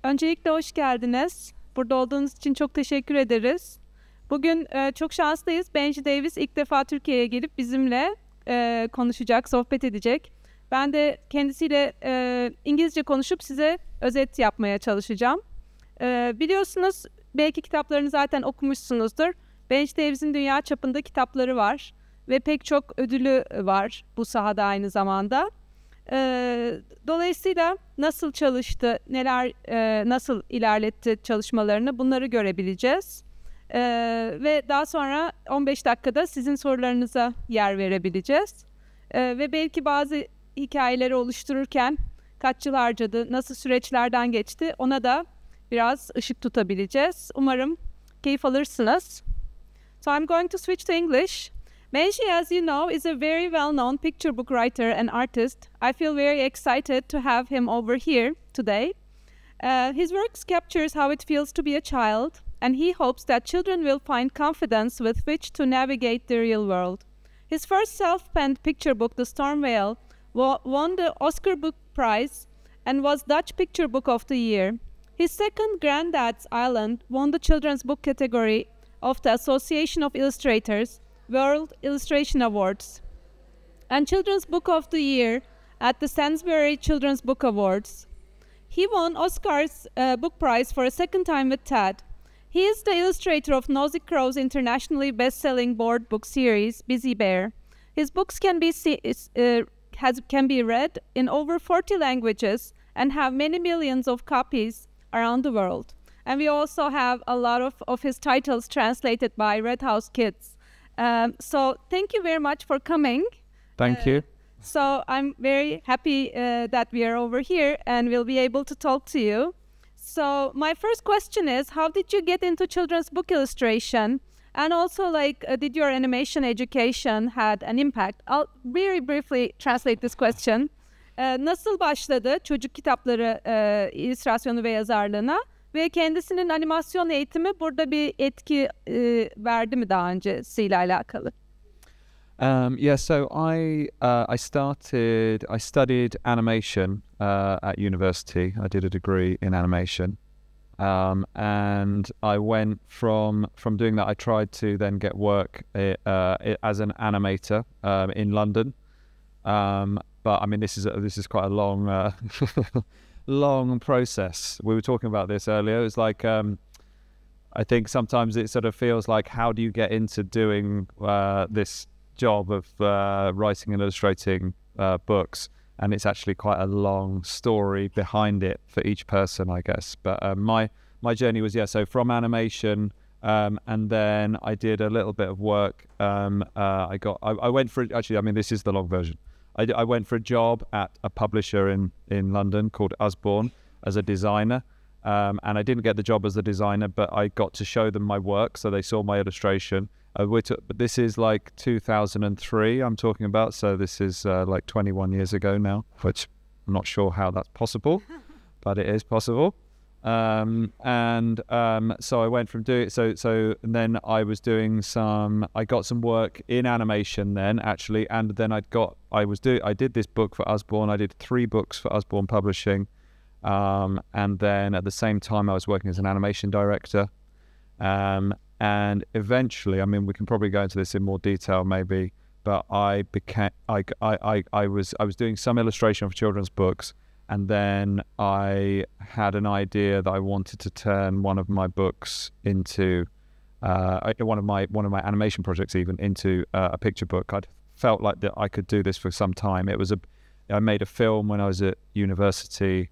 Öncelikle hoş geldiniz. Burada olduğunuz için çok teşekkür ederiz. Bugün çok şanslıyız. Benji Davies ilk defa Türkiye'ye gelip bizimle konuşacak, sohbet edecek. Ben de kendisiyle İngilizce konuşup size özet yapmaya çalışacağım. Biliyorsunuz, belki kitaplarını zaten okumuşsunuzdur. Benji Davies'in dünya çapında kitapları var ve pek çok ödülü var bu sahada aynı zamanda. Dolayısıyla nasıl çalıştı, nasıl ilerletti çalışmalarını, bunları görebileceğiz. Ve daha sonra 15 dakikada sizin sorularınıza yer verebileceğiz. Ve belki bazı hikayeleri oluştururken kaç yıl harcadı, nasıl süreçlerden geçti, ona da biraz ışık tutabileceğiz. Umarım keyif alırsınız. So I'm going to switch to English. Benji, as you know, is a very well-known picture book writer and artist. I feel very excited to have him over here today. His works captures how it feels to be a child, and he hopes that children will find confidence with which to navigate the real world. His first self-penned picture book, The Storm Veil, won the Oscar Book Prize and was Dutch Picture Book of the Year. His second, Granddad's Island, won the children's book category of the Association of Illustrators World Illustration Awards and Children's Book of the Year at the Sainsbury Children's Book Awards. He won Oscar's Book Prize for a second time with Ted. He is the illustrator of Nosy Crow's internationally best-selling board book series, Busy Bear. His books can be read in over 40 languages and have many millions of copies around the world. And we also have a lot of his titles translated by Redhouse Kidz. So thank you very much for coming. Thank you. So I'm very happy that we are over here and we'll be able to talk to you. So my first question is, how did you get into children's book illustration? And also, did your animation education had an impact? I'll very briefly translate this question. Nasıl başladı çocuk kitapları illüstrasyonu ve yazarlığına? Ve kendisinin animasyon eğitimi burada bir etki verdi mi daha öncesiyle alakalı? So I studied animation at university. I did a degree in animation, and I went from doing that. I tried to then get work as an animator in London. But I mean, this is quite a long long process. We were talking about this earlier. It was like I think sometimes it sort of feels like, how do you get into doing this job of writing and illustrating books? And it's actually quite a long story behind it for each person, I guess. But my journey was, so from animation, and then I did a little bit of work. I went for, actually, I mean, this is the long version. I went for a job at a publisher in London called Usborne as a designer, and I didn't get the job as the designer, but I got to show them my work, so they saw my illustration. But this is like 2003 I'm talking about, so this is like 21 years ago now, which I'm not sure how that's possible, but it is possible. So I went from doing so then I got some work in animation then, actually, and then I did this book for Usborne. I did 3 books for Usborne Publishing, and then at the same time I was working as an animation director, and eventually, I mean, we can probably go into this in more detail maybe, but I was doing some illustration for children's books. And then I had an idea that I wanted to turn one of my books into one of my animation projects even into a picture book. I'd felt like that I could do this for some time. I made a film when I was at university,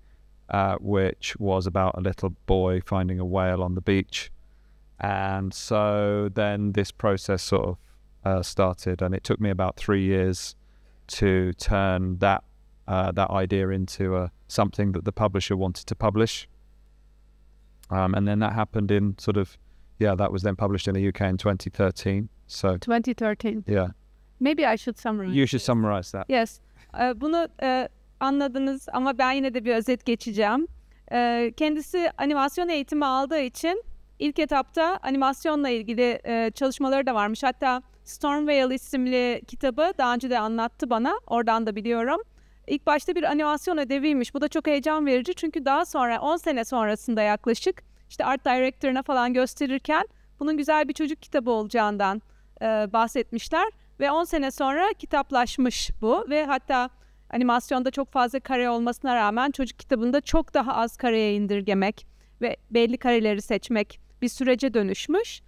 which was about a little boy finding a whale on the beach, and so then this process sort of started, and it took me about 3 years to turn that idea into something that the publisher wanted to publish, and then that happened in that was then published in the UK in 2013. So 2013. Yeah. Maybe I should summarize. You should summarize that. Yes. Bunu anladınız ama ben yine de bir özet geçeceğim. Kendisi animasyon eğitimi aldığı için ilk etapta animasyonla ilgili çalışmaları da varmış. Hatta Storm Veil isimli kitabı daha önce de anlattı bana. Oradan da biliyorum. ilk başta bir animasyon ödeviymiş. Bu da çok heyecan verici çünkü daha sonra 10 sene sonrasında yaklaşık işte art director'ına falan gösterirken bunun güzel bir çocuk kitabı olacağından bahsetmişler. Ve 10 sene sonra kitaplaşmış bu ve hatta animasyonda çok fazla kare olmasına rağmen çocuk kitabında çok daha az kareye indirgemek ve belli kareleri seçmek bir sürece dönüşmüş.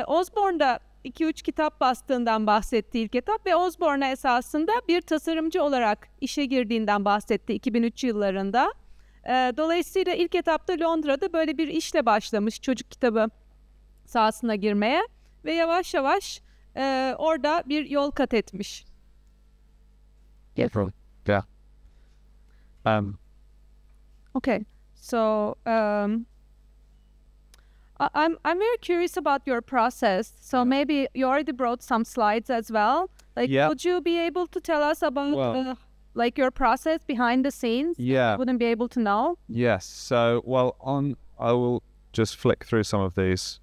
Osborne'da 2-3 kitap bastığından bahsetti ilk etap ve Osborne'a esasında bir tasarımcı olarak işe girdiğinden bahsetti 2003 yıllarında. Dolayısıyla ilk etapta Londra'da böyle bir işle başlamış çocuk kitabı sahasına girmeye ve yavaş yavaş orada bir yol kat etmiş. Yes. Yeah. Okay. So I'm very curious about your process. So maybe you already brought some slides as well. Like, would you be able to tell us about like your process behind the scenes? Yeah. I wouldn't be able to know. Yes. So, I will just flick through some of these.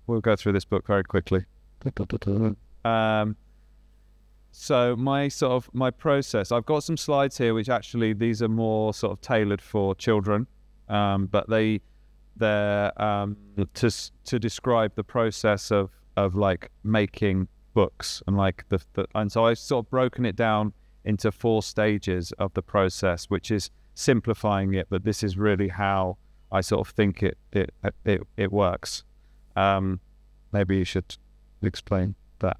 We'll go through this book very quickly. So my process, I've got some slides here, which actually these are more sort of tailored for children, but they're to describe the process of like making books and like and so I've sort of broken it down into 4 stages of the process, which is simplifying it, but this is really how I sort of think it works. Maybe you should explain that.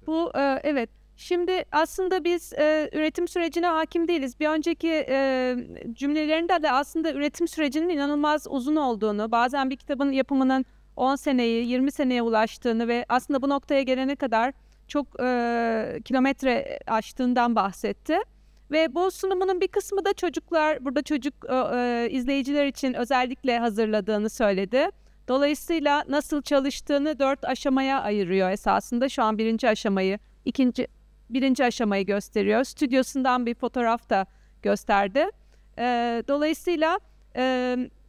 Bu evet. Şimdi aslında biz üretim sürecine hakim değiliz. Bir önceki cümlelerinde de aslında üretim sürecinin inanılmaz uzun olduğunu, bazen bir kitabın yapımının 10 seneyi, 20 seneye ulaştığını ve aslında bu noktaya gelene kadar çok kilometre aştığından bahsetti. Ve bu sunumunun bir kısmı da burada çocuk izleyiciler için özellikle hazırladığını söyledi. Dolayısıyla nasıl çalıştığını 4 aşamaya ayırıyor esasında. Şu an birinci aşamayı gösteriyor. Stüdyosundan bir fotoğraf da gösterdi. Dolayısıyla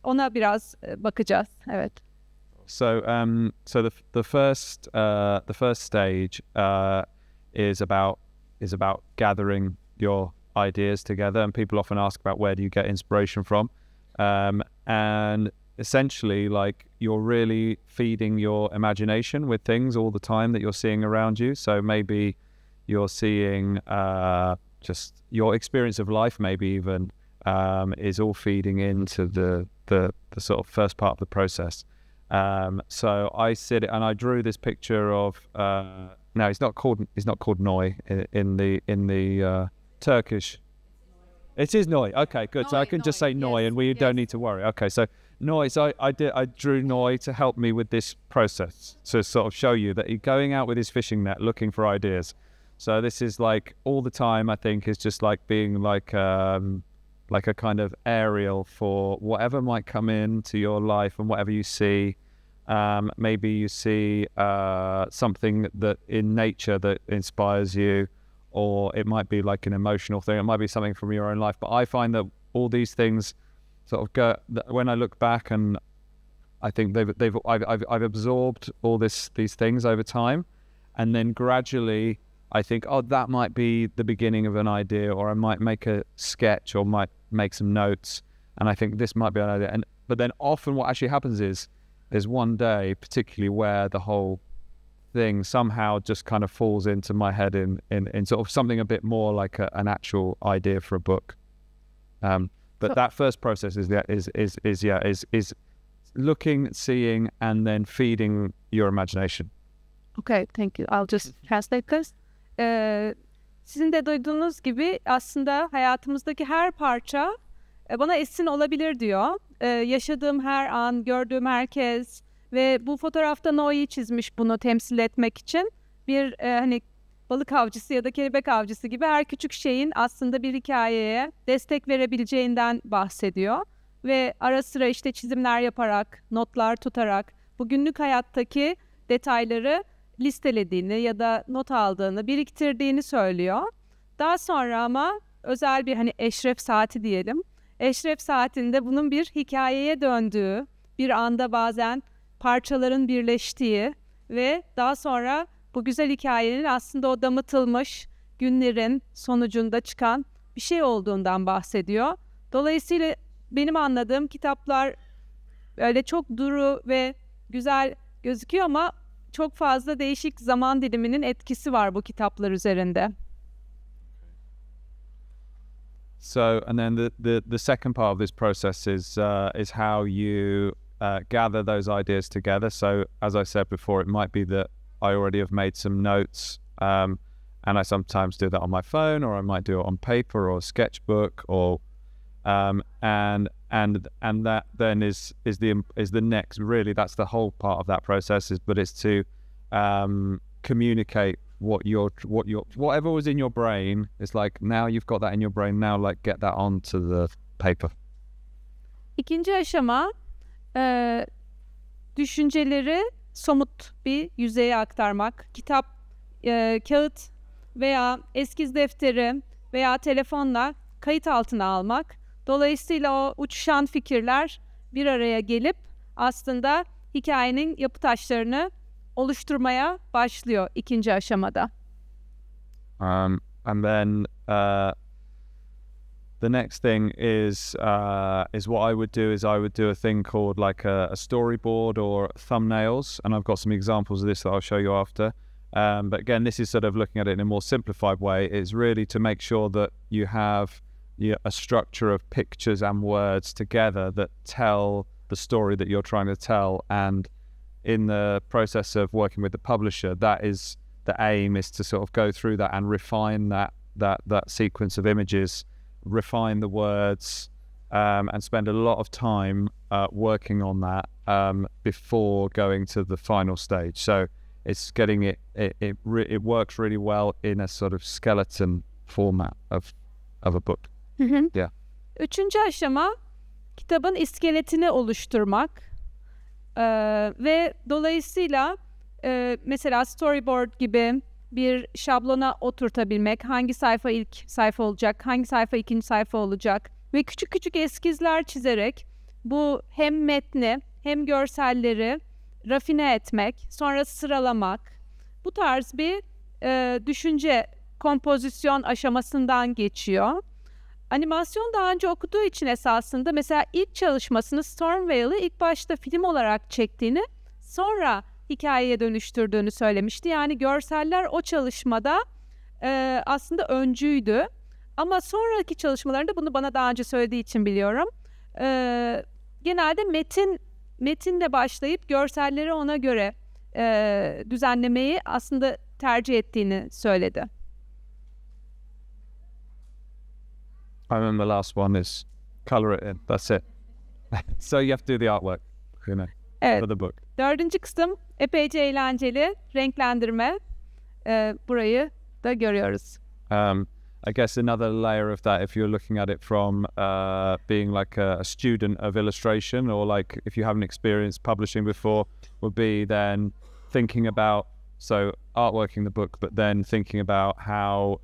ona biraz bakacağız. Evet. So the first stage is about gathering your ideas together, and people often ask about where do you get inspiration from, and essentially like you're really feeding your imagination with things all the time that you're seeing around you. So maybe you're seeing just your experience of life, maybe even is all feeding into the sort of first part of the process. So I sit and I drew this picture of now he's not called Noy in the Turkish. It is Noy. Okay, good. Noy, so I can just say Noy, yes, and we don't need to worry. Okay, so Noy. So I drew Noy to help me with this process, to sort of show you that he's going out with his fishing net looking for ideas. So this is like all the time, I think, is just like being like a kind of aerial for whatever might come into your life and whatever you see. Maybe you see something that in nature that inspires you, or it might be like an emotional thing. It might be something from your own life. But I find that all these things sort of go, when I look back, and I think I've absorbed all these things over time, and then gradually I think, oh, that might be the beginning of an idea, or I might make a sketch, or might make some notes, and I think this might be an idea. But then often what actually happens is there's one day particularly where the whole thing somehow just kind of falls into my head in sort of something a bit more like an actual idea for a book. But that first process is looking, seeing, and then feeding your imagination. Okay, thank you. I'll just translate this. Sizin de duyduğunuz gibi aslında hayatımızdaki her parça bana esin olabilir diyor. Yaşadığım her an, gördüğüm herkes ve bu fotoğrafta Noah'yı çizmiş bunu temsil etmek için. Bir hani balık avcısı ya da kelebek avcısı gibi her küçük şeyin aslında bir hikayeye destek verebileceğinden bahsediyor. Ve ara sıra işte çizimler yaparak, notlar tutarak bu günlük hayattaki detayları listelediğini ya da not aldığını, biriktirdiğini söylüyor. Daha sonra ama özel bir hani eşref saati diyelim. Eşref saatinde bunun bir hikayeye döndüğü, bir anda bazen parçaların birleştiği ve daha sonra bu güzel hikayenin aslında o damıtılmış, günlerin sonucunda çıkan bir şey olduğundan bahsediyor. Dolayısıyla benim anladığım kitaplar öyle çok duru ve güzel gözüküyor ama çok fazla değişik zaman diliminin etkisi var bu kitaplar üzerinde. So, and then the second part of this process is how you gather those ideas together. So, as I said before, it might be that I already have made some notes, and I sometimes do that on my phone, or I might do it on paper or a sketchbook, or and that then is the next. Really, that's the whole part of that process. But it's to communicate whatever was in your brain. It's like now you've got that in your brain. Now, like, get that onto the paper. İkinci aşama düşünceleri somut bir yüzeye aktarmak. Kitap, kağıt veya eskiz defteri veya telefonla kayıt altına almak. Dolayısıyla o uçuşan fikirler bir araya gelip aslında hikayenin yapı taşlarını oluşturmaya başlıyor ikinci aşamada. And then the next thing is what I would do is I would do a thing called like a storyboard or thumbnails, and I've got some examples of this that I'll show you after. But again, this is sort of looking at it in a more simplified way. It's really to make sure that you have a structure of pictures and words together that tell the story that you're trying to tell. And in the process of working with the publisher, that is the aim, is to sort of go through that and refine that sequence of images, refine the words, and spend a lot of time working on that before going to the final stage. So it's getting it works really well in a sort of skeleton format of a book. Yeah. Üçüncü aşama kitabın iskeletini oluşturmak ve dolayısıyla mesela storyboard gibi bir şablona oturtabilmek, hangi sayfa ilk sayfa olacak, hangi sayfa ikinci sayfa olacak ve küçük küçük eskizler çizerek bu hem metni hem görselleri rafine etmek, sonra sıralamak, bu tarz bir düşünce, kompozisyon aşamasından geçiyor. Animasyon daha önce okuduğu için esasında mesela ilk çalışmasını Stormvale'ı ilk başta film olarak çektiğini, sonra hikayeye dönüştürdüğünü söylemişti. Yani görseller o çalışmada aslında öncüydü. Ama sonraki çalışmalarında, bunu bana daha önce söylediği için biliyorum, genelde metinle başlayıp görselleri ona göre düzenlemeyi aslında tercih ettiğini söyledi. I remember the last one is color it in. That's it. So you have to do the artwork, evet. For the book. Dördüncü kısım epeyce eğlenceli, renklendirme. Burayı da görüyoruz. I guess another layer of that, if you're looking at it from being like a student of illustration, or like if you haven't experienced publishing before, would be then thinking about, so artworking the book, but then thinking about how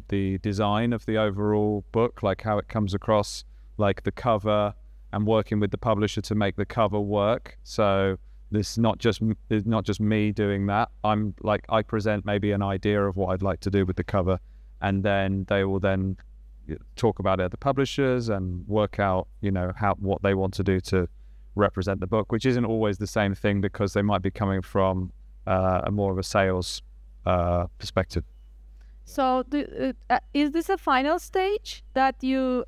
the design of the overall book, like how it comes across, like the cover, and working with the publisher to make the cover work. So this is not just me doing that. I'm like, I present maybe an idea of what I'd like to do with the cover, and then they will then talk about it at the publishers and work out, what they want to do to represent the book, which isn't always the same thing because they might be coming from a more of a sales perspective. So is this a final stage that you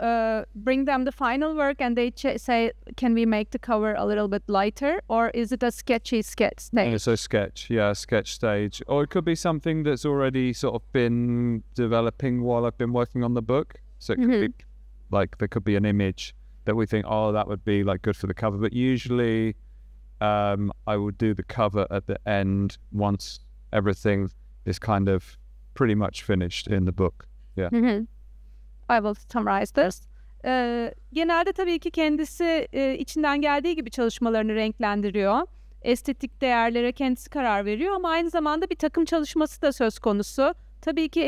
bring them the final work and they say, can we make the cover a little bit lighter, or is it a sketch stage? It's a sketch stage. Or it could be something that's already sort of been developing while I've been working on the book. So it could be like, there could be an image that we think, oh, that would be like good for the cover. But usually I would do the cover at the end once everything is kind of pretty much finished in the book. Yeah. I will summarize this. Genelde tabii ki kendisi içinden geldiği gibi çalışmalarını renklendiriyor. Estetik değerlere kendisi karar veriyor ama aynı zamanda bir takım çalışması da söz konusu. Tabii ki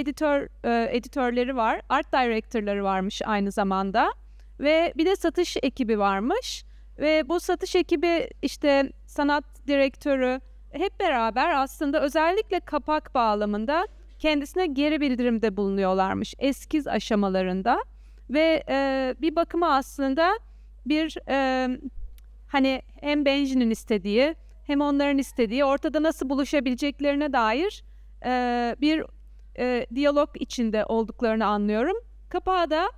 editörleri var, art director'ları varmış aynı zamanda ve bir de satış ekibi varmış. Ve bu satış ekibi, işte sanat direktörü, hep beraber aslında özellikle kapak bağlamında kendisine geri bildirimde bulunuyorlarmış eskiz aşamalarında ve bir bakıma aslında bir hani hem Benji'nin istediği hem onların istediği ortada nasıl buluşabileceklerine dair bir diyalog içinde olduklarını anlıyorum. Kapağı da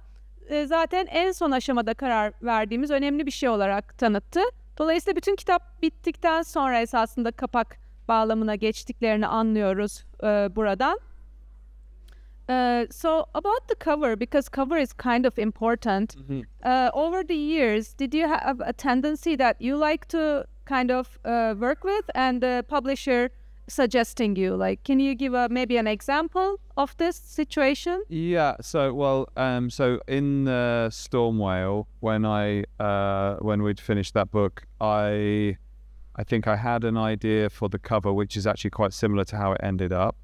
zaten en son aşamada karar verdiğimiz önemli bir şey olarak tanıttı. Dolayısıyla bütün kitap bittikten sonra esasında kapak bağlamına geçtiklerini anlıyoruz buradan. So about the cover, because cover is kind of important. Over the years, did you have a tendency that you like to kind of work with, and the publisher suggesting you? Like, can you give maybe an example of this situation? Yeah. So so in Storm Whale, when we'd finished that book, I think I had an idea for the cover, which is actually quite similar to how it ended up.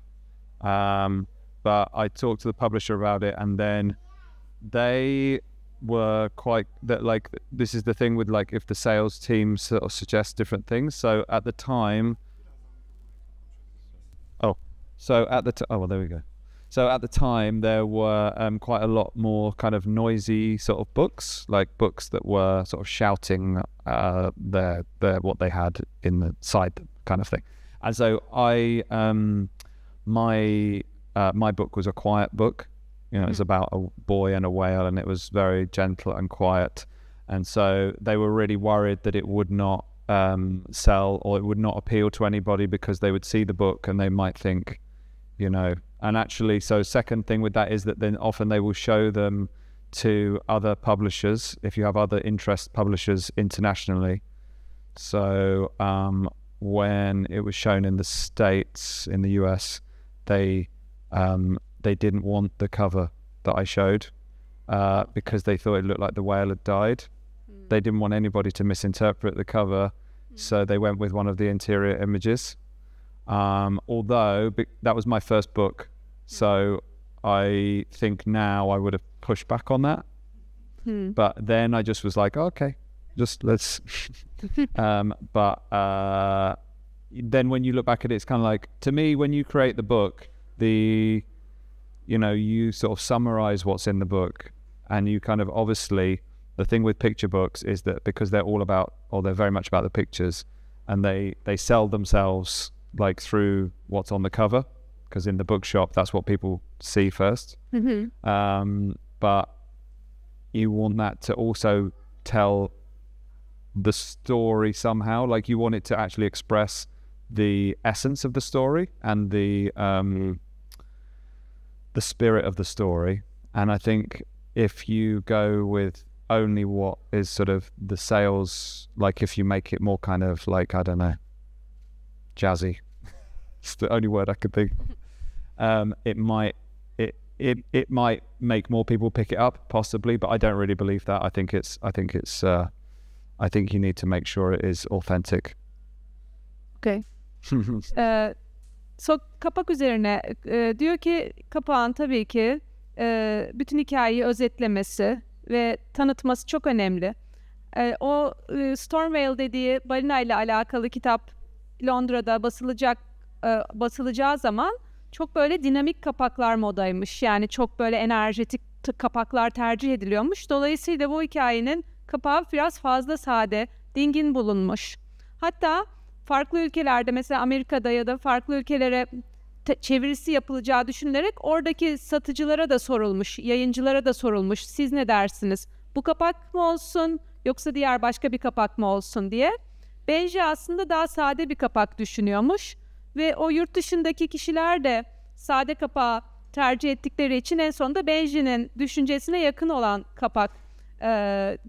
But I talked to the publisher about it, and then they were like, this is the thing with, like, if the sales team sort of suggests different things. So at the time, there we go. So at the time, there were quite a lot more kind of noisy sort of books, like books that were sort of shouting their what they had in the side kind of thing. And so my book was a quiet book. You know, it's about a boy and a whale, and it was very gentle and quiet. And so they were really worried that it would not sell, or it would not appeal to anybody, because they would see the book and they might think, you know. And actually, so second thing with that is that then often they will show them to other publishers, if you have other interest publishers internationally. So when it was shown in the States, in the US, they didn't want the cover that I showed because they thought it looked like the whale had died. They didn't want anybody to misinterpret the cover, so they went with one of the interior images. Although that was my first book, so I think now I would have pushed back on that. But then I just was like, okay, just let's. But then when you look back at it, it's kind of like, to me, when you create the book, you sort of summarize what's in the book, and you kind of, obviously, the thing with picture books is that because they're very much about the pictures, and they sell themselves like through what's on the cover, because in the bookshop that's what people see first. But you want that to also tell the story somehow, like you want it to actually express the essence of the story and the spirit of the story. And I think if you go with only what is sort of the sales, like if you make it more kind of like, I don't know, jazzy, it's the only word I could think, it might make more people pick it up, possibly, but I don't really believe that. I think you need to make sure it is authentic. Okay. So kapak üzerine diyor ki kapağın tabii ki bütün hikayeyi özetlemesi ve tanıtması çok önemli. O Storm Whale dediği balina ile alakalı kitap Londra'da basılacağı zaman çok böyle dinamik kapaklar modaymış. Yani çok böyle enerjetik kapaklar tercih ediliyormuş. Dolayısıyla bu hikayenin kapağı biraz fazla sade, dingin bulunmuş. Hatta farklı ülkelerde, mesela Amerika'da ya da farklı ülkelere çevirisi yapılacağı düşünülerek oradaki satıcılara da sorulmuş, yayıncılara da sorulmuş. Siz ne dersiniz? Bu kapak mı olsun yoksa diğer başka bir kapak mı olsun diye. Benji aslında daha sade bir kapak düşünüyormuş ve o yurt dışındaki kişiler de sade kapağı tercih ettikleri için en sonunda Benji'nin düşüncesine yakın olan kapak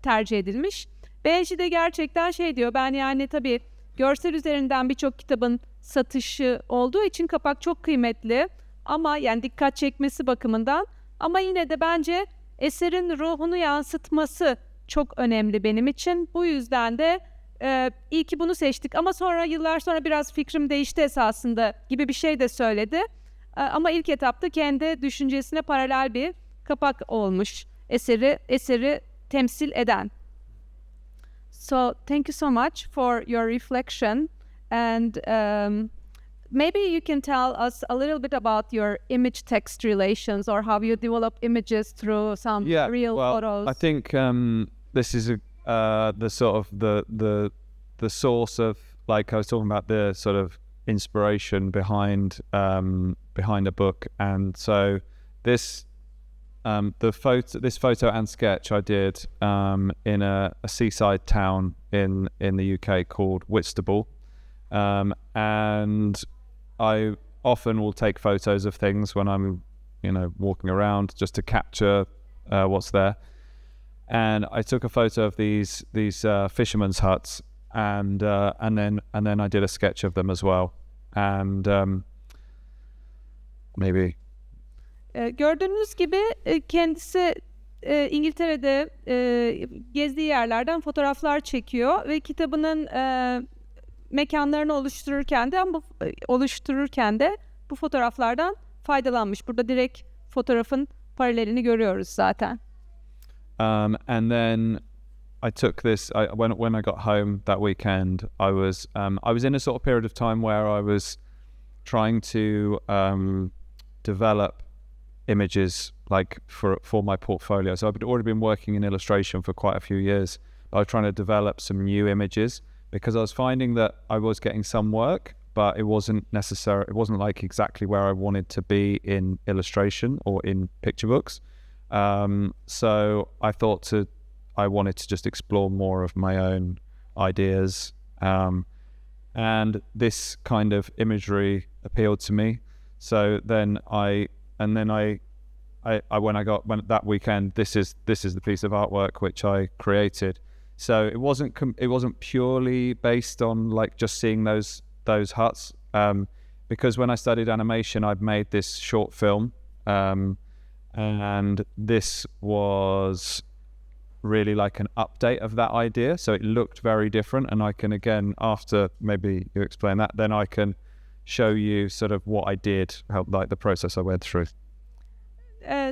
tercih edilmiş. Benji de gerçekten şey diyor, ben yani tabii görsel üzerinden birçok kitabın satışı olduğu için kapak çok kıymetli ama yani dikkat çekmesi bakımından, ama yine de bence eserin ruhunu yansıtması çok önemli benim için. Bu yüzden de iyi ki bunu seçtik, ama sonra yıllar sonra biraz fikrim değişti esasında gibi bir şey de söyledi. Ama ilk etapta kendi düşüncesine paralel bir kapak olmuş eseri temsil eden. So thank you so much for your reflection, and maybe you can tell us a little bit about your image-text relations, or how you develop images through some real photos. I think this is the sort of the source of, like I was talking about, the sort of inspiration behind a book. And so this this photo and sketch I did in a seaside town in the UK called Whitstable, and I often will take photos of things when I'm walking around, just to capture what's there. And I took a photo of these fishermen's huts, and then I did a sketch of them as well. And maybe. Gördüğünüz gibi kendisi İngiltere'de gezdiği yerlerden fotoğraflar çekiyor ve kitabının mekanlarını oluştururken de bu fotoğraflardan faydalanmış. Burada direkt fotoğrafın paralelini görüyoruz zaten. And then I took this. When I got home that weekend, I was in a sort of period of time where I was trying to develop images, like for my portfolio. So I'd already been working in illustration for quite a few years. I was trying to develop some new images, because I was finding that I was getting some work, but it wasn't necessary. It wasn't like exactly where I wanted to be in illustration or in picture books. So I thought I wanted to just explore more of my own ideas, and this kind of imagery appealed to me. So then when that weekend, this is the piece of artwork which I created. So it wasn't purely based on like just seeing those huts, because when I studied animation, I'd made this short film, and this was really like an update of that idea. So it looked very different, and I can, again, after maybe you explain that, then I can show you sort of what I did, like the process I went through.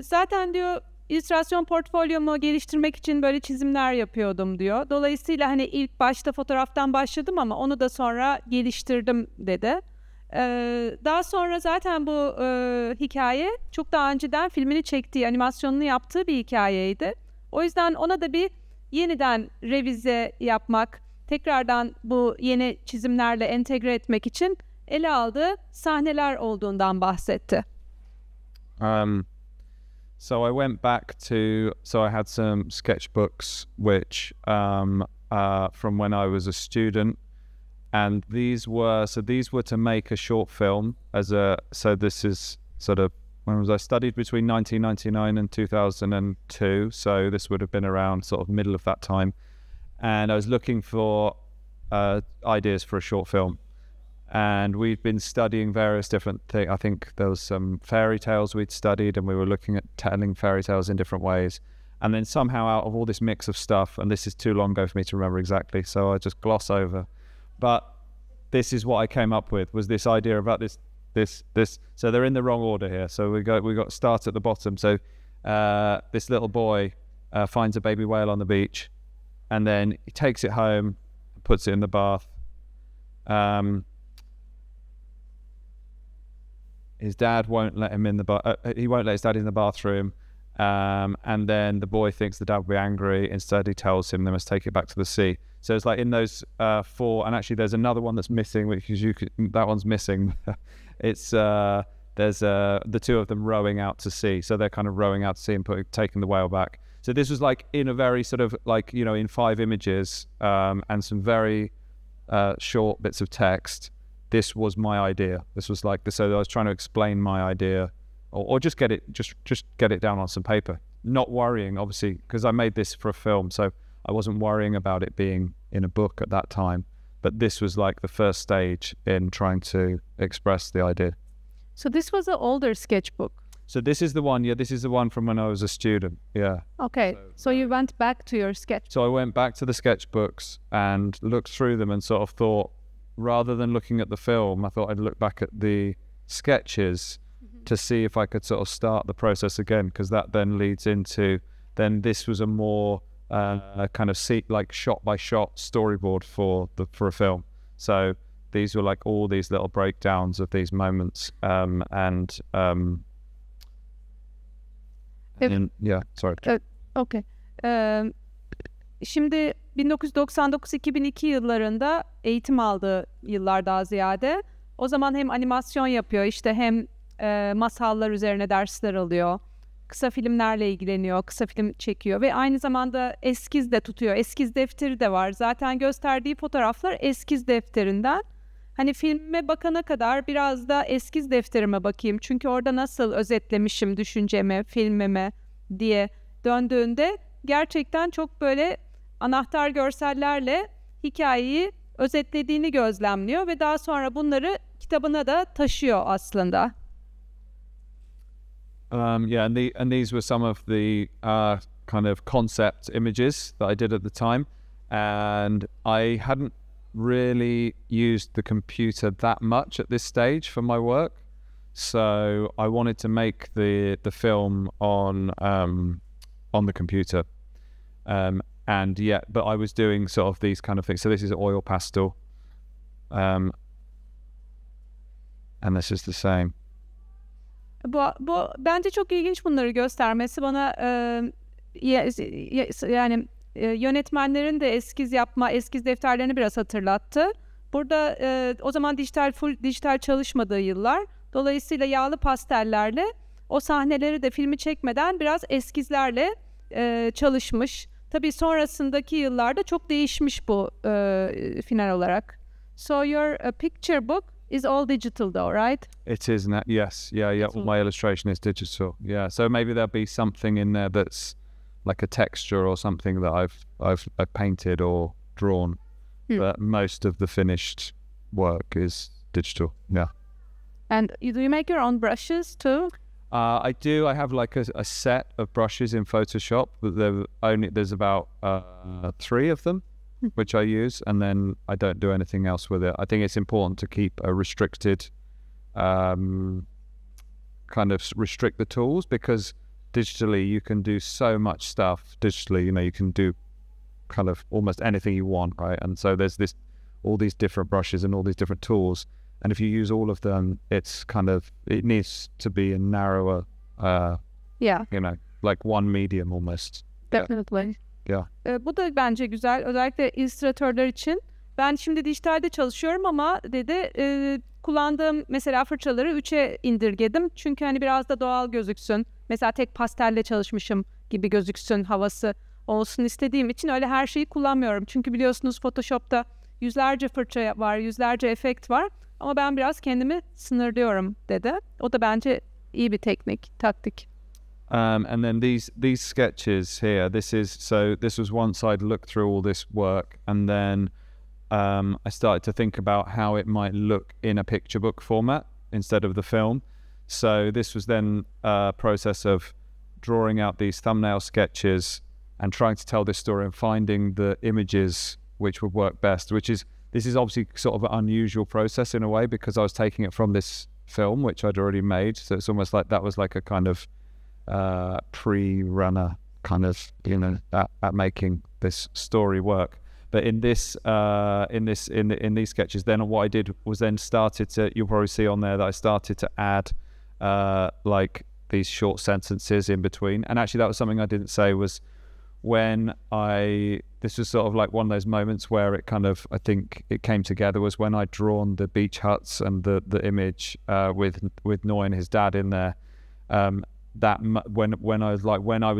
Zaten diyor, illüstrasyon portfolyomu geliştirmek için böyle çizimler yapıyordum diyor. Dolayısıyla hani ilk başta fotoğraftan başladım ama onu da sonra geliştirdim dedi. Daha sonra zaten bu hikaye çok daha önceden filmini çektiği, animasyonunu yaptığı bir hikayeydi. O yüzden ona da bir yeniden revize yapmak, tekrardan bu yeni çizimlerle entegre etmek için ele aldığı sahneler olduğundan bahsetti. So I went back to, I had some sketchbooks which from when I was a student, and these were to make a short film so this is sort of, when was I studied between 1999 and 2002, so this would have been around sort of middle of that time, and I was looking for ideas for a short film. And we'd been studying various different things. I think there was some fairy tales we'd studied, and we were looking at telling fairy tales in different ways. And then somehow, out of all this mix of stuff, and this is too long ago for me to remember exactly, so I just gloss over. But this is what I came up with, was this idea about this. So they're in the wrong order here. So we got start at the bottom. So this little boy finds a baby whale on the beach, and then he takes it home, puts it in the bath. His dad won't let him in he won't let his dad in the bathroom, and then the boy thinks the dad will be angry. Instead, he tells him they must take it back to the sea. So it's like in those four, and actually there's another one that's missing, which is that one's missing. It's there's the two of them rowing out to sea. So they're kind of rowing out to sea and taking the whale back. So this was like in a very sort of like, in 5 images and some very short bits of text. This was my idea. This was like so I was trying to explain my idea, or just get it down on some paper. Not worrying, obviously, because I made this for a film, so I wasn't worrying about it being in a book at that time. But this was like the first stage in trying to express the idea. So this was an older sketchbook. So this is the one. Yeah, this is the one from when I was a student. Yeah. Okay. So you went back to your sketch. So I went back to the sketchbooks and looked through them and sort of thought, rather than looking at the film, I thought I'd look back at the sketches to see if I could sort of start the process again, because that then leads into, then this was a more kind of like shot by shot storyboard for a film. So these were like all these little breakdowns of these moments. Okay. Şimdi 1999-2002 yıllarında eğitim aldığı yıllar daha ziyade. O zaman hem animasyon yapıyor, işte hem masallar üzerine dersler alıyor. Kısa filmlerle ilgileniyor, kısa film çekiyor ve aynı zamanda eskiz de tutuyor. Eskiz defteri de var. Zaten gösterdiği fotoğraflar eskiz defterinden. Hani filme bakana kadar biraz da eskiz defterime bakayım. Çünkü orada nasıl özetlemişim düşüncemi, filmimi diye döndüğünde gerçekten çok böyle anahtar görsellerle hikayeyi özetlediğini gözlemliyor ve daha sonra bunları kitabına da taşıyor aslında. And these were some of the kind of concept images that I did at the time, and I hadn't really used the computer that much at this stage for my work, so I wanted to make the film on the computer, but I was doing sort of these kind of things. So this is oil pastel, and this is the same. Bu bence çok ilginç bunları göstermesi bana yani yönetmenlerin de eskiz defterlerini biraz hatırlattı. Burada o zaman full dijital çalışmadığı yıllar. Dolayısıyla yağlı pastellerle o sahneleri de filmi çekmeden biraz eskizlerle çalışmış. Tabii sonrasındaki yıllarda çok değişmiş bu final olarak. So your picture book is all digital though, right? It is, yes. Yeah. All my illustration is digital. Yeah. So maybe there'll be something in there that's like a texture or something that I've painted or drawn. But most of the finished work is digital. Yeah. And do you make your own brushes too? I do. I have like a set of brushes in Photoshop, but there's about 3 of them, which I use, and then I don't do anything else with it. I think it's important to keep a restricted, kind of restrict the tools, because digitally you can do so much stuff. Digitally, you can do kind of almost anything you want, right? And so there's all these different brushes and all these different tools. And if you use all of them, it needs to be a narrower, like one medium almost. Definitely. Yeah. Bu da bence güzel. Özellikle illüstratörler için. Ben şimdi dijitalde çalışıyorum ama kullandığım mesela fırçaları 3'e indirgedim. Çünkü hani biraz da doğal gözüksün. Mesela tek pastelle çalışmışım gibi gözüksün, havası olsun istediğim için öyle her şeyi kullanmıyorum. Çünkü biliyorsunuz Photoshop'ta yüzlerce fırça var, yüzlerce efekt var. Ama ben biraz kendimi sınırlıyorum dedi. O da bence iyi bir taktik. And then these sketches here, this was once I'd looked through all this work, and then I started to think about how it might look in a picture book format instead of the film. So this was then a process of drawing out these thumbnail sketches and trying to tell this story and finding the images which would work best, this is obviously sort of an unusual process in a way, because I was taking it from this film, which I'd already made. So it's almost like that was like a kind of pre-runner kind of, at making this story work. But in these sketches, then what I did was then started to, you'll probably see on there that I started to add like these short sentences in between. And actually that was something I didn't say, was this was sort of like one of those moments where it kind of, I think it came together, was when I'd drawn the beach huts and the image with Noy and his dad in there. That when I was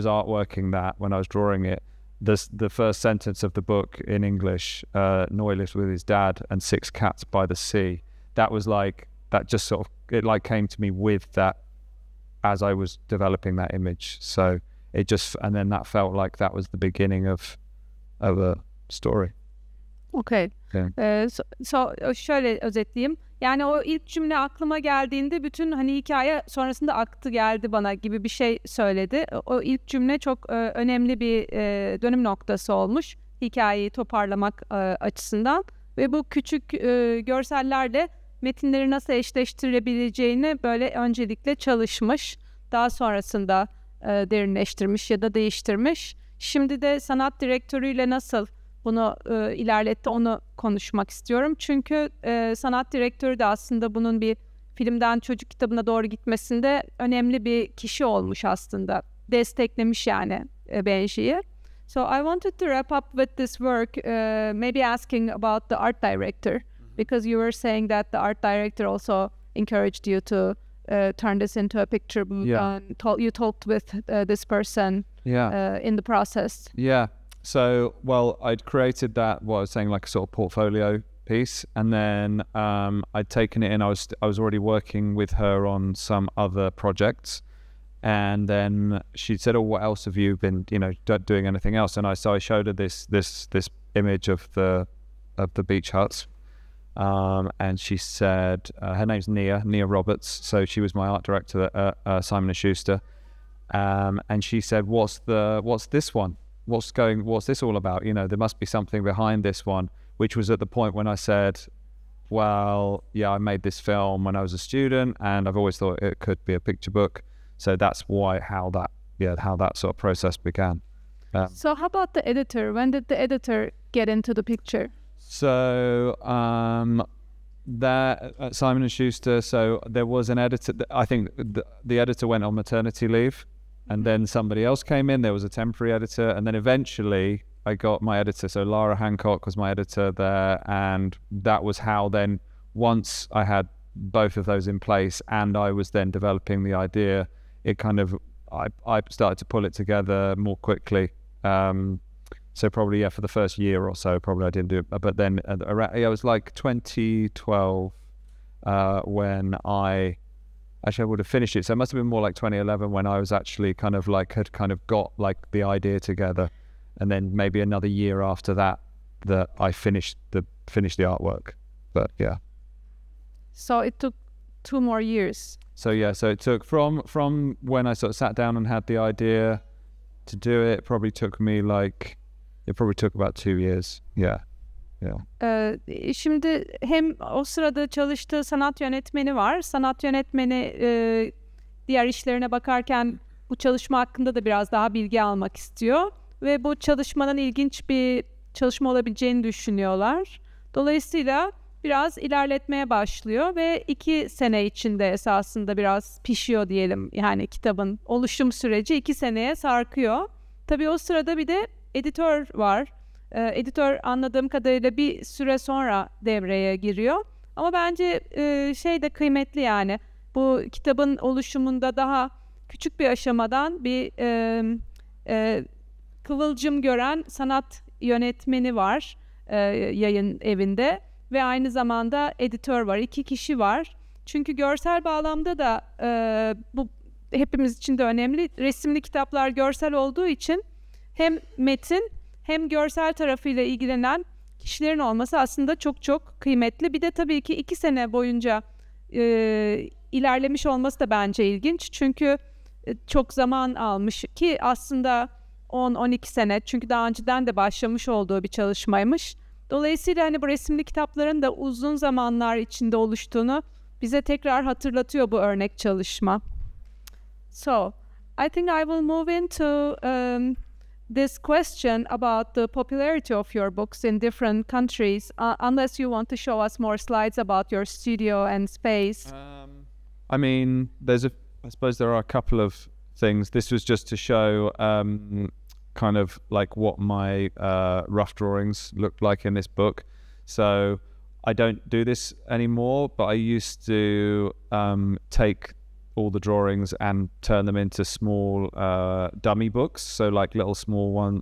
artworking that, when I was drawing it, the first sentence of the book in English, Noy lives with his dad and 6 cats by the sea. That was like, that just sort of, it like came to me with that as I was developing that image. So it just, and then that felt like that was the beginning of a story. Okay. Yeah. So şöyle özetleyeyim. Yani o ilk cümle aklıma geldiğinde bütün hani hikaye sonrasında aktı geldi bana gibi bir şey söyledi. O ilk cümle çok önemli bir dönüm noktası olmuş hikayeyi toparlamak açısından. Ve bu küçük görsellerle metinleri nasıl eşleştirebileceğini böyle öncelikle çalışmış. Daha sonrasında derinleştirmiş ya da değiştirmiş. Şimdi de sanat direktörüyle nasıl bunu ilerletti, onu konuşmak istiyorum. Çünkü sanat direktörü de aslında bunun bir filmden çocuk kitabına doğru gitmesinde önemli bir kişi olmuş aslında. Desteklemiş yani Benji'yi. So I wanted to wrap up with this work, maybe asking about the art director, because you were saying that the art director also encouraged you to turn this into a picture book. Yeah. And you talked with this person in the process. Yeah. So, well, I'd created that, what I was saying, like a sort of portfolio piece, and then I'd taken it in. I was already working with her on some other projects, and then she said, "Oh, what else have you been, doing anything else?" And I showed her this image of the beach huts, and she said, her name's Nia Roberts, so she was my art director at Simon & Schuster, and she said, "What's this one? What's this all about? There must be something behind this one," which was at the point when I said, well, yeah, I made this film when I was a student, and I've always thought it could be a picture book. So that's how that sort of process began. So how about the editor? When did the editor get into the picture? So that at Simon & Schuster, so there was an editor. I think the editor went on maternity leave, and then somebody else came in. There was a temporary editor, and then eventually I got my editor. So Lara Hancock was my editor there, and that was how then, once I had both of those in place and I was then developing the idea, it kind of, I started to pull it together more quickly. So probably, for the first year or so, probably I didn't do it. But then it was like 2012 when I would have finished it. So it must have been more like 2011 when I was actually had got like the idea together. And then maybe another year after that I finished the artwork. But yeah. So it took 2 more years. So it took from when I sort of sat down and had the idea to do it, probably took me about 2 years. Yeah. Şimdi hem o sırada çalıştığı sanat yönetmeni var. Sanat yönetmeni diğer işlerine bakarken bu çalışma hakkında da biraz daha bilgi almak istiyor. Ve bu çalışmanın ilginç bir çalışma olabileceğini düşünüyorlar. Dolayısıyla biraz ilerletmeye başlıyor ve 2 sene içinde esasında biraz pişiyor diyelim. Yani kitabın oluşum süreci 2 seneye sarkıyor. Tabii o sırada bir de editör var. Editör anladığım kadarıyla bir süre sonra devreye giriyor. Ama bence şey de kıymetli yani. Bu kitabın oluşumunda daha küçük bir aşamadan bir kıvılcım gören sanat yönetmeni var yayın evinde ve aynı zamanda editör var. 2 kişi var. Çünkü görsel bağlamda da bu hepimiz için de önemli. Resimli kitaplar görsel olduğu için hem metin hem görsel tarafıyla ilgilenen kişilerin olması aslında çok çok kıymetli. Bir de tabii ki 2 sene boyunca ilerlemiş olması da bence ilginç. Çünkü çok zaman almış ki aslında 10-12 sene, çünkü daha önceden de başlamış olduğu bir çalışmaymış. Dolayısıyla hani bu resimli kitapların da uzun zamanlar içinde oluştuğunu bize tekrar hatırlatıyor bu örnek çalışma. So, I think I will move into this question about the popularity of your books in different countries, unless you want to show us more slides about your studio and space. I mean, I suppose there are a couple of things. This was just to show kind of like what my rough drawings looked like in this book. So I don't do this anymore, but I used to take all the drawings and turn them into small dummy books. So like little small one,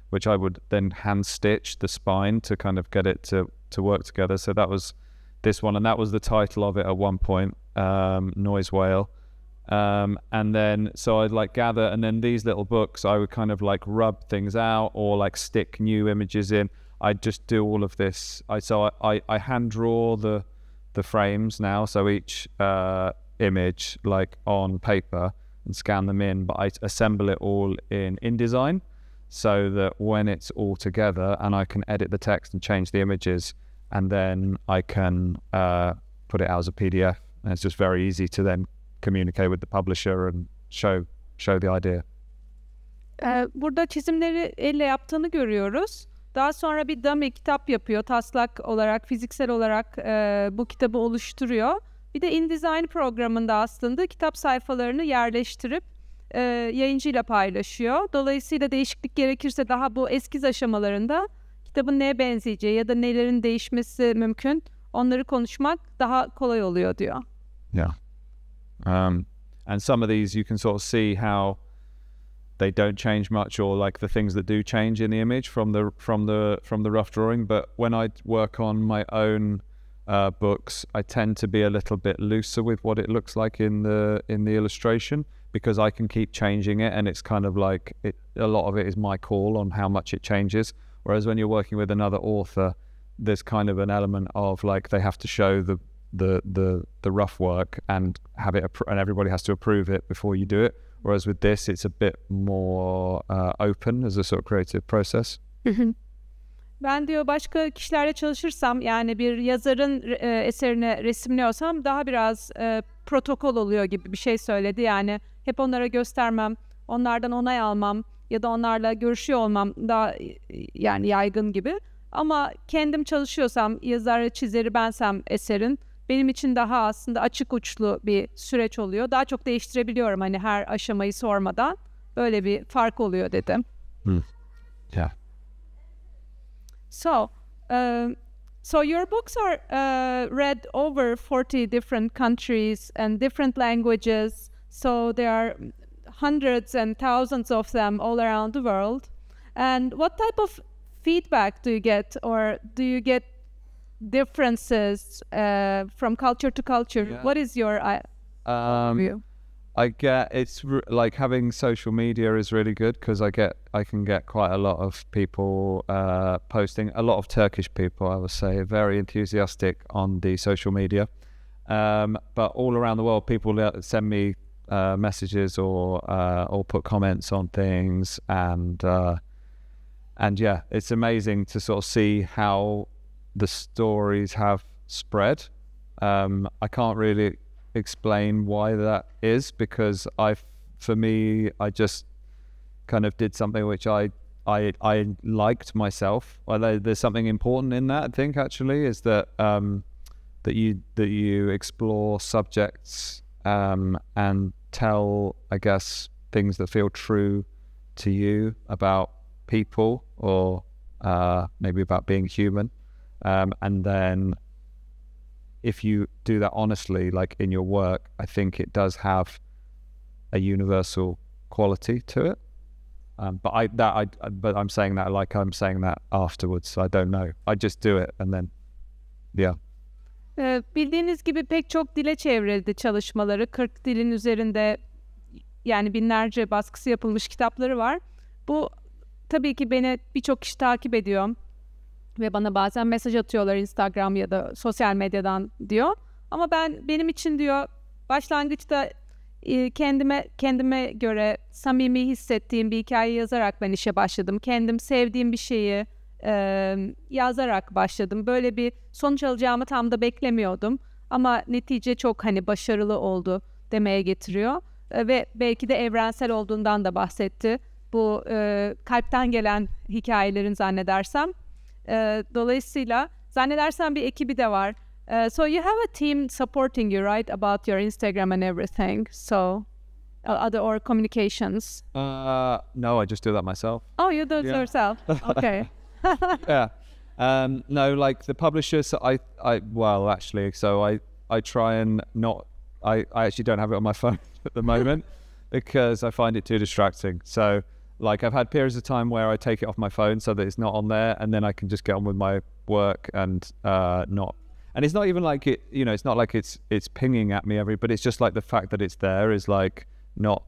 which I would then hand stitch the spine to kind of get it to work together. So that was this one, and that was the title of it at one point, Noise Whale. And then so I'd like gather, and then these little books I would kind of like rub things out or like stick new images in. I'd just do all of this. I hand draw the frames now, so each image like on paper and scan them in, but I assemble it all in InDesign so that when it's all together and I can edit the text and change the images, and then I can put it out as a PDF, and it's just very easy to then communicate with the publisher and show the idea. Burada çizimleri elle yaptığını görüyoruz. Daha sonra bir dummy kitap yapıyor. Taslak olarak, fiziksel olarak bu kitabı oluşturuyor. Bir de InDesign programında aslında kitap sayfalarını yerleştirip yayıncıyla paylaşıyor. Dolayısıyla değişiklik gerekirse daha bu eskiz aşamalarında kitabın neye benzeyeceği ya da nelerin değişmesi mümkün, onları konuşmak daha kolay oluyor diyor. Yeah. And some of these you can sort of see how they don't change much, or like the things that do change in the image from the rough drawing. But when I work on my own books, I tend to be a little bit looser with what it looks like in the illustration, because I can keep changing it, and it's kind of like a lot of it is my call on how much it changes. Whereas when you're working with another author, there's kind of an element of like they have to show the rough work and have it, and everybody has to approve it before you do it. Whereas with this, it's a bit more open as a sort of creative process. Ben diyor başka kişilerle çalışırsam, yani bir yazarın eserini resimliyorsam daha biraz protokol oluyor gibi bir şey söyledi. Yani hep onlara göstermem, onlardan onay almam ya da onlarla görüşüyor olmam daha yani yaygın gibi. Ama kendim çalışıyorsam, yazarı çizeri bensem eserin, benim için daha aslında açık uçlu bir süreç oluyor. Daha çok değiştirebiliyorum hani her aşamayı sormadan. Böyle bir fark oluyor dedim. Yeah. So your books are read over 40 different countries and different languages. So there are hundreds and thousands of them all around the world. And what type of feedback do you get, or do you get differences from culture to culture? Yeah. What is your view? I get like having social media is really good, because I can get quite a lot of people posting, a lot of Turkish people, I would say, very enthusiastic on the social media. But all around the world, people send me messages or put comments on things, and yeah, it's amazing to sort of see how the stories have spread. I can't really explain why that is, because for me, I just kind of did something which I liked myself. Well, there's something important in that, I think, actually, is that that you explore subjects and tell, I guess, things that feel true to you about people, or maybe about being human, and then if you do that honestly, like in your work, I think it does have a universal quality to it. But I'm saying that like I'm saying that afterwards, so I don't know. I just do it, and then yeah. Bildiğiniz gibi pek çok dile çevrildi çalışmaları. 40 dilin üzerinde, yani binlerce baskısı yapılmış kitapları var. Bu tabii ki beni birçok kişi takip ediyor ve bana bazen mesaj atıyorlar Instagram ya da sosyal medyadan diyor. Ama benim için diyor başlangıçta kendime göre samimi hissettiğim bir hikaye yazarak ben işe başladım. Kendim sevdiğim bir şeyi yazarak başladım. Böyle bir sonuç alacağımı tam da beklemiyordum. Ama netice çok hani başarılı oldu demeye getiriyor. Ve belki de evrensel olduğundan da bahsetti. Bu kalpten gelen hikâyelerin zannedersem. Dolayısıyla zannedersem bir ekibi de var. So you have a team supporting you, right? About your Instagram and everything. So or communications. No, I just do that myself. Oh, you do it yourself. Okay. Yeah. No, like the publishers, well, actually, so I try and not, I actually don't have it on my phone at the moment because I find it too distracting. So like I've had periods of time where I take it off my phone so that it's not on there, and then I can just get on with my work and and it's not even like it, you know, it's not like it's pinging at me but it's just like the fact that it's there is like not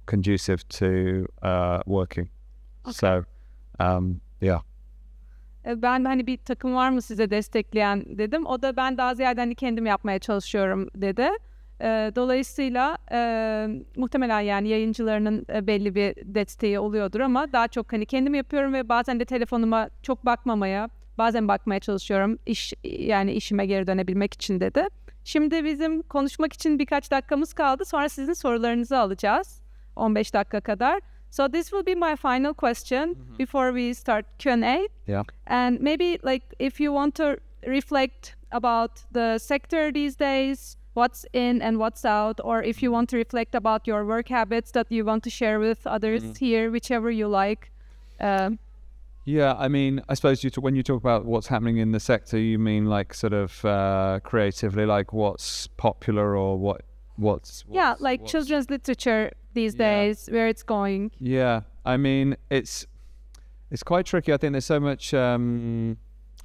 conducive to working. Okay. So yeah. Ben hani bir takım var mı size destekleyen dedim. O da ben daha ziyade hani kendim yapmaya çalışıyorum dedi. Dolayısıyla muhtemelen yani yayıncılarının belli bir desteği oluyordur ama daha çok hani kendim yapıyorum ve bazen de telefonuma çok bakmamaya, bazen bakmaya çalışıyorum. Yani işime geri dönebilmek için dedi. Şimdi bizim konuşmak için birkaç dakikamız kaldı. Sonra sizin sorularınızı alacağız. 15 dakika kadar. So this will be my final question before we start Q&A. Yeah. And maybe like if you want to reflect about the sector these days, what's in and what's out, or if you want to reflect about your work habits that you want to share with others here, whichever you like. Yeah, I mean, I suppose when you talk about what's happening in the sector, you mean like sort of creatively, like what's popular or what's children's literature these days, where it's going. Yeah, I mean, it's quite tricky. I think there's so much, and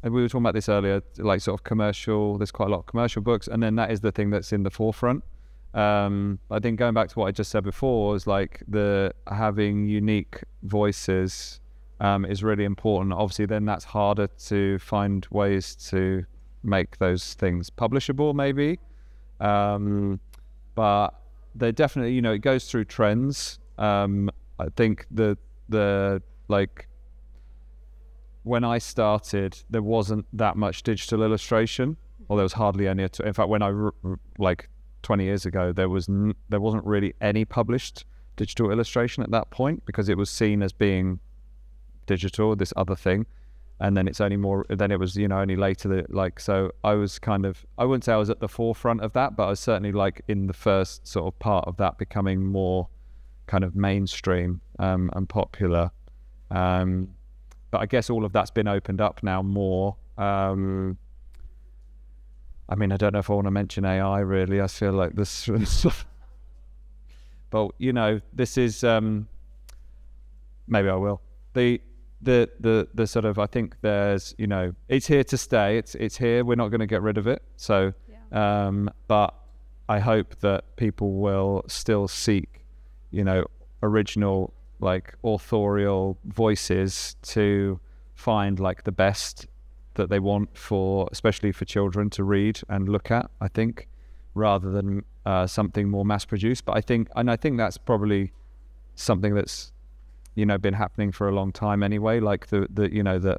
we were talking about this earlier, like sort of commercial, there's quite a lot of commercial books, and then that is the thing that's in the forefront. I think going back to what I just said before is like having unique voices is really important. Obviously, then that's harder to find ways to make those things publishable, maybe. But they definitely, it goes through trends. I think the like when I started, there wasn't that much digital illustration, or there was hardly any. In fact, when I like 20 years ago, there wasn't really any published digital illustration at that point, because it was seen as being digital, this other thing, and then it's only more. Then it was only later that like. So I was kind of, I wouldn't say I was at the forefront of that, but I was certainly like in the first sort of part of that becoming more kind of mainstream and popular. But I guess all of that's been opened up now more. I mean, I don't know if I want to mention AI really. I feel like this stuff. But this is maybe I will. The sort of, I think there's it's here to stay. It's here. We're not going to get rid of it. So, but I hope that people will still seek, original, like authorial voices to find like the best that they want especially for children to read and look at, I think, rather than something more mass produced. But I think that's probably something that's, been happening for a long time anyway, like that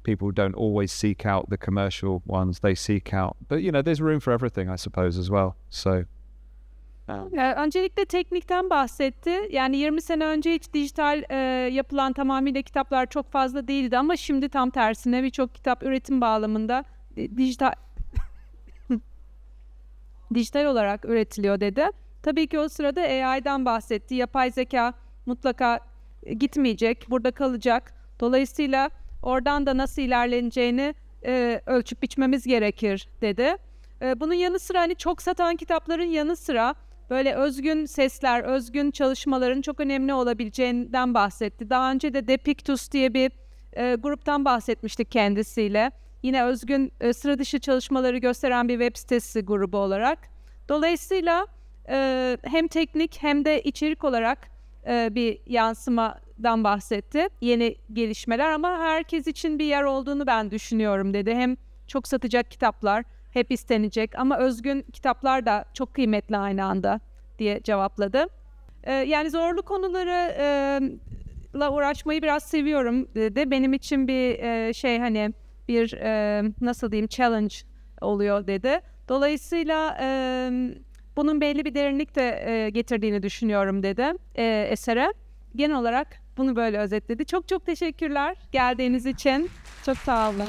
people don't always seek out the commercial ones, they seek out, but there's room for everything, I suppose, as well. So öncelikle teknikten bahsetti. Yani 20 sene önce hiç dijital yapılan tamamıyla kitaplar çok fazla değildi ama şimdi tam tersine birçok kitap üretim bağlamında dijital olarak üretiliyor dedi. Tabii ki o sırada AI'dan bahsetti. Yapay zeka mutlaka gitmeyecek, burada kalacak. Dolayısıyla oradan da nasıl ilerleneceğini ölçüp biçmemiz gerekir dedi. Bunun yanı sıra hani çok satan kitapların yanı sıra böyle özgün sesler, özgün çalışmaların çok önemli olabileceğinden bahsetti. Daha önce de Depictus diye bir gruptan bahsetmiştik kendisiyle. Yine özgün sıra dışı çalışmaları gösteren bir web sitesi grubu olarak. Dolayısıyla hem teknik hem de içerik olarak bir yansımadan bahsetti. Yeni gelişmeler ama herkes için bir yer olduğunu ben düşünüyorum dedi. Hem çok satacak kitaplar hep istenecek ama özgün kitaplar da çok kıymetli aynı anda diye cevapladı. Yani zorlu konularla uğraşmayı biraz seviyorum dedi. Benim için bir bir nasıl diyeyim challenge oluyor dedi. Dolayısıyla bunun belli bir derinlik de getirdiğini düşünüyorum dedi esere. Genel olarak bunu böyle özetledi. Çok çok teşekkürler geldiğiniz için. Çok sağ olun.